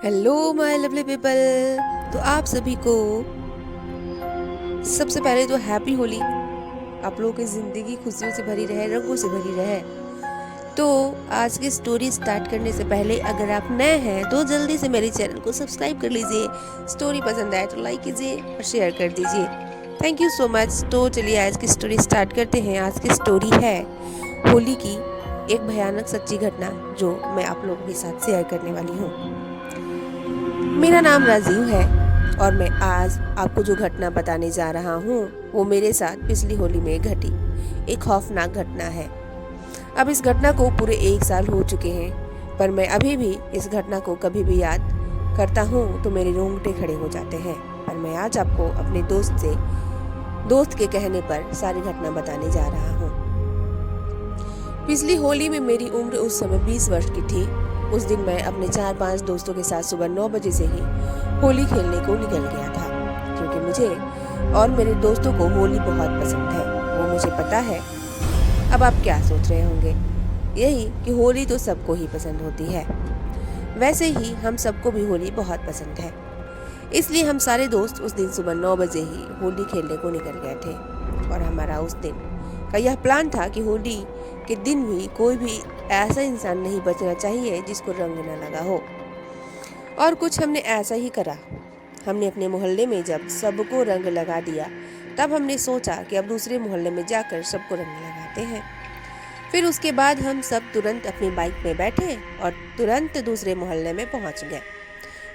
Hello my lovely people. तो आप सभी को सबसे पहले तो हैप्पी होली। आप लोगों की ज़िंदगी खुशियों से भरी रहे, रंगों से भरी रहे। तो आज की स्टोरी स्टार्ट करने से पहले अगर आप नए हैं तो जल्दी से मेरे चैनल को सब्सक्राइब कर लीजिए। स्टोरी पसंद आए तो लाइक कीजिए और शेयर कर दीजिए। Thank you so much. तो चलिए आज की स्टोरी स्टार्ट करते हैं। आज की स्टोरी है होली की एक भयानक सच्ची घटना जो मैं आप लोगों के साथ शेयर करने वाली हूँ। मेरा नाम राजीव है और मैं आज आपको जो घटना बताने जा रहा हूँ वो मेरे साथ पिछली होली में घटी एक खौफनाक घटना है। अब इस घटना को पूरे 1 साल हो चुके हैं, पर मैं अभी भी इस घटना को कभी भी याद करता हूँ तो मेरे रोंगटे खड़े हो जाते हैं। पर मैं आज आपको अपने दोस्त के कहने पर सारी घटना बताने जा रहा हूँ। पिछली होली में मेरी उम्र उस समय 20 वर्ष की थी। उस दिन मैं अपने 4-5 दोस्तों के साथ सुबह 9 बजे से ही होली खेलने को निकल गया था, क्योंकि मुझे और मेरे दोस्तों को होली बहुत पसंद है, वो मुझे पता है। अब आप क्या सोच रहे होंगे? यही कि होली तो सबको ही पसंद होती है। वैसे ही हम सबको भी होली बहुत पसंद है, इसलिए हम सारे दोस्त उस दिन सुबह 9 बजे ही होली खेलने को निकल गए थे। और हमारा उस दिन का यह प्लान था कि होली के दिन भी कोई भी ऐसा इंसान नहीं बचना चाहिए जिसको रंग न लगा हो। और कुछ हमने ऐसा ही करा। हमने अपने मोहल्ले में जब सबको रंग लगा दिया, तब हमने सोचा कि अब दूसरे मोहल्ले में जाकर सबको रंग लगाते हैं। फिर उसके बाद हम सब तुरंत अपनी बाइक में बैठे और तुरंत दूसरे मोहल्ले में पहुंच गए।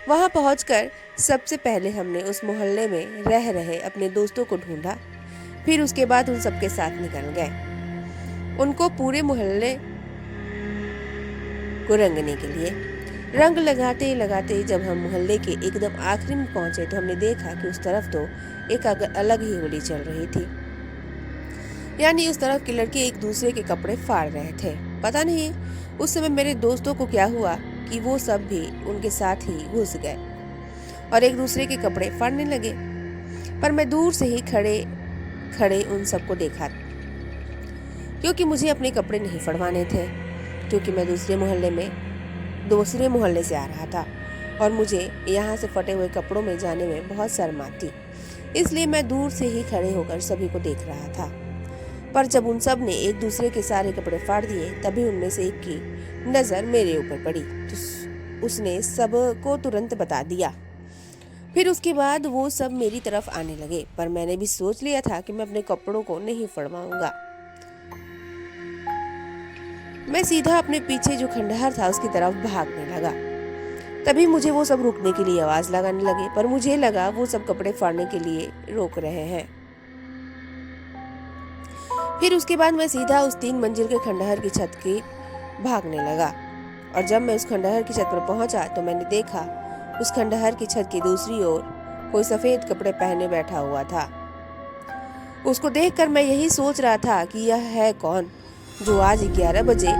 वहां पहुंचकर सबसे पहले हमने उस मोहल्ले में रह रहे अपने दोस्तों को ढूंढा। फिर उसके बाद उन सबके साथ निकल गए उनको पूरे मोहल्ले को रंगने के लिए। रंग लगाते लगाते जब हम मोहल्ले के एकदम आखिरी में पहुंचे तो हमने देखा कि उस तरफ तो एक अलग ही होली चल रही थी। यानी उस तरफ के लड़के एक दूसरे के कपड़े फाड़ रहे थे। पता नहीं उस समय मेरे दोस्तों को क्या हुआ कि वो सब भी उनके साथ ही घुस गए और एक दूसरे के कपड़े फाड़ने लगे। पर मैं दूर से ही खड़े खड़े उन सबको देखा, क्योंकि मुझे अपने कपड़े नहीं फड़वाने थे, क्योंकि मैं दूसरे मोहल्ले से आ रहा था और मुझे यहाँ से फटे हुए कपड़ों में जाने में बहुत शर्म आती। इसलिए मैं दूर से ही खड़े होकर सभी को देख रहा था। पर जब उन सब ने एक दूसरे के सारे कपड़े फाड़ दिए, तभी उनमें से एक की नज़र मेरे ऊपर पड़ी तो उसने सबको तुरंत बता दिया। फिर उसके बाद वो सब मेरी तरफ आने लगे, पर मैंने भी सोच लिया था कि मैं अपने कपड़ों को नहीं फड़वाऊंगा। मैं सीधा अपने पीछे जो खंडहर था उसकी तरफ भागने लगा। तभी मुझे वो सब रुकने के लिए आवाज लगाने लगे, पर मुझे लगा वो सब कपड़े फाड़ने के लिए रोक रहे हैं। फिर उसके बाद मैं सीधा उस 3 मंजिल के खंडहर की छत की भागने लगा। और जब मैं उस खंडहर की छत पर पहुंचा तो मैंने देखा उस खंडहर की छत की दूसरी ओर कोई सफेद कपड़े पहने बैठा हुआ था। उसको देखकर मैं यही सोच रहा था कि यह है कौन जो आज 11 बजे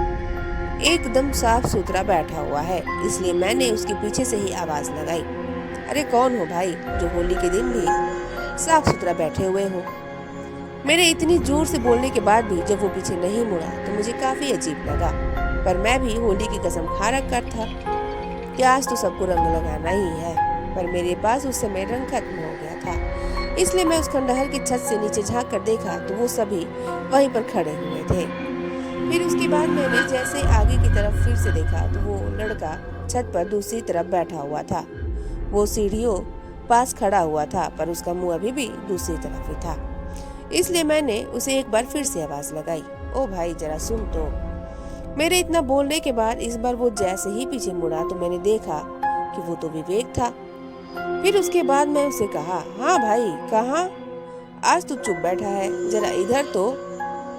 एकदम साफ सुथरा बैठा हुआ है। इसलिए मैंने उसके पीछे से ही आवाज लगाई, अरे कौन हो भाई जो होली के दिन भी साफ सुथरा बैठे हुए हो। मेरे इतनी जोर से बोलने के बाद भी जब वो पीछे नहीं मुड़ा तो मुझे काफी अजीब लगा। पर मैं भी होली की कसम खा रखा था कि आज तो सबको रंग लगाना ही है। पर मेरे पास उस समय रंग खत्म हो गया था, इसलिए मैं उस खंडहर की छत से नीचे झांक कर देखा तो वो सभी वहीं पर खड़े हुए थे। फिर उसके बाद मैंने जैसे आगे की तरफ फिर से देखा तो वो लड़का छत पर दूसरी तरफ बैठा हुआ था। वो सीढ़ियों पास खड़ा हुआ था, पर उसका मुंह अभी भी दूसरी तरफ ही था। इसलिए मैंने उसे एक बार फिर से आवाज लगाई, ओ भाई जरा सुन तो। मेरे इतना बोलने के बाद इस बार वो जैसे ही पीछे मुड़ा तो मैंने देखा कि वो तो विवेक था। फिर उसके बाद मैं उसे कहा, हाँ भाई कहाँ, आज तू चुप बैठा है, जरा इधर तो।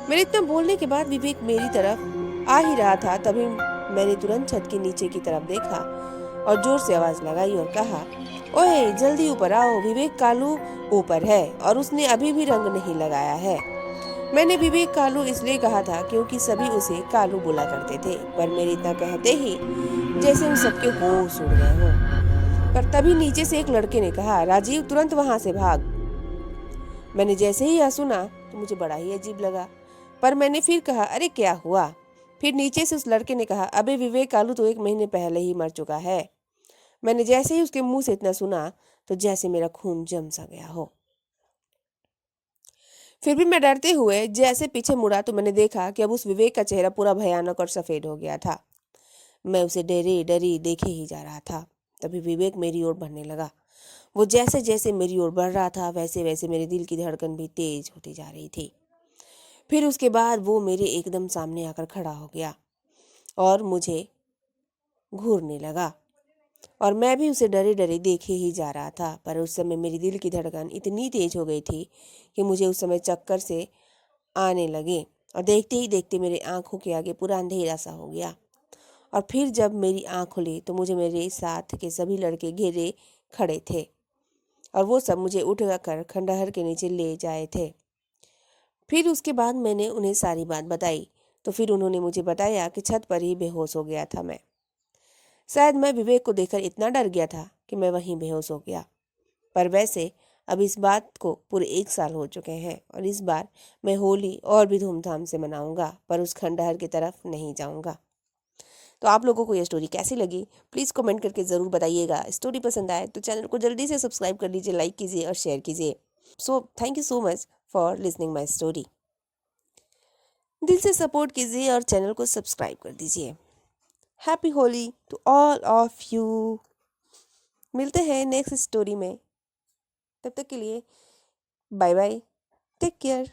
मेरे इतना बोलने के बाद विवेक मेरी तरफ आ ही रहा था। तभी मैंने तुरंत छत के नीचे की तरफ देखा और जोर से आवाज लगाई और कहा, ओए जल्दी ऊपर आओ, विवेक कालू ऊपर है और उसने अभी भी रंग नहीं लगाया है। मैंने विवेक कालू इसलिए कहा था क्योंकि सभी उसे कालू बोला करते थे। पर मेरे इतना कहते ही जैसे उन सबके होश उड़ गए हों। पर तभी नीचे से एक लड़के ने कहा, राजीव तुरंत वहां से भाग। मैंने जैसे ही यह सुना तो मुझे बड़ा ही अजीब लगा, पर मैंने फिर कहा, अरे क्या हुआ। फिर नीचे से उस लड़के ने कहा, अबे विवेक कालू तो 1 महीने पहले ही मर चुका है। मैंने जैसे ही उसके मुंह से इतना सुना तो जैसे मेरा खून जम सा गया हो। फिर भी मैं डरते हुए जैसे पीछे मुड़ा तो मैंने देखा कि अब उस विवेक का चेहरा पूरा भयानक और सफेद हो गया था। मैं उसे डरी डरी देखे ही जा रहा था। तभी विवेक मेरी ओर बढ़ने लगा। वो जैसे जैसे मेरी ओर बढ़ रहा था वैसे वैसे मेरे दिल की धड़कन भी तेज होती जा रही थी। फिर उसके बाद वो मेरे एकदम सामने आकर खड़ा हो गया और मुझे घूरने लगा और मैं भी उसे डरे डरे देखे ही जा रहा था। पर उस समय मेरी दिल की धड़कन इतनी तेज हो गई थी कि मुझे उस समय चक्कर से आने लगे और देखते ही देखते मेरे आंखों के आगे पूरा अंधेरा सा हो गया। और फिर जब मेरी आंख खुली तो मुझे मेरे साथ के सभी लड़के घेरे खड़े थे और वो सब मुझे उठा कर खंडहर के नीचे ले जाए थे। फिर उसके बाद मैंने उन्हें सारी बात बताई तो फिर उन्होंने मुझे बताया कि छत पर ही बेहोश हो गया था मैं। शायद मैं विवेक को देखकर इतना डर गया था कि मैं वहीं बेहोश हो गया। पर वैसे अब इस बात को पूरे 1 साल हो चुके हैं और इस बार मैं होली और भी धूमधाम से मनाऊंगा, पर उस खंडहर की तरफ नहीं जाऊंगा। तो आप लोगों को ये स्टोरी कैसी लगी प्लीज़ कमेंट करके ज़रूर बताइएगा। स्टोरी पसंद आए तो चैनल को जल्दी से सब्सक्राइब कर लीजिए, लाइक कीजिए और शेयर कीजिए। So thank you so much for listening my story. दिल से सपोर्ट कीजिए और चैनल को सब्सक्राइब कर दीजिए। Happy Holi to all of you. मिलते हैं नेक्स्ट स्टोरी में, तब तक के लिए बाय बाय, टेक केयर।